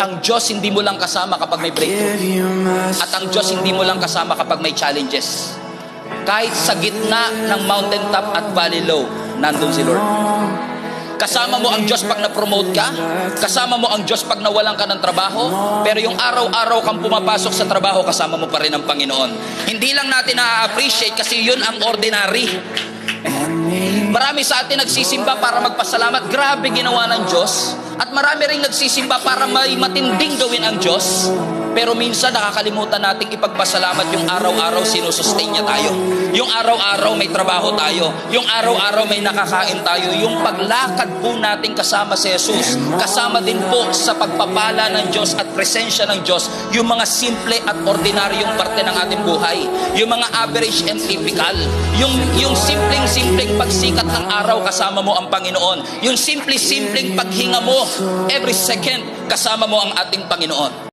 Ang Diyos hindi mo lang kasama kapag may breakthrough. At ang Diyos hindi mo lang kasama kapag may challenges. Kahit sa gitna ng mountaintop at valley low, nandun si Lord. Kasama mo ang Diyos pag na-promote ka. Kasama mo ang Diyos pag nawalan ka ng trabaho. Pero yung araw-araw kang pumapasok sa trabaho, kasama mo pa rin ang Panginoon. Hindi lang natin na-appreciate kasi yun ang ordinary. Marami sa atin nagsisimba para magpasalamat. Grabe ginawa ng Diyos. At marami rin nagsisimba para may matinding gawin ang Diyos. Pero minsan nakakalimutan nating ipagpasalamat yung araw-araw sinusustain niya tayo. Yung araw-araw may trabaho tayo. Yung araw-araw may nakakain tayo. Yung paglakad po natin kasama si Jesus. Kasama din po sa pagpapala ng Diyos at presensya ng Diyos. Yung mga simple at ordinaryong parte ng ating buhay. Yung mga average and typical. Yung simpleng pagsikat ng araw kasama mo ang Panginoon. Yung simpleng paghinga mo every second kasama mo ang ating Panginoon.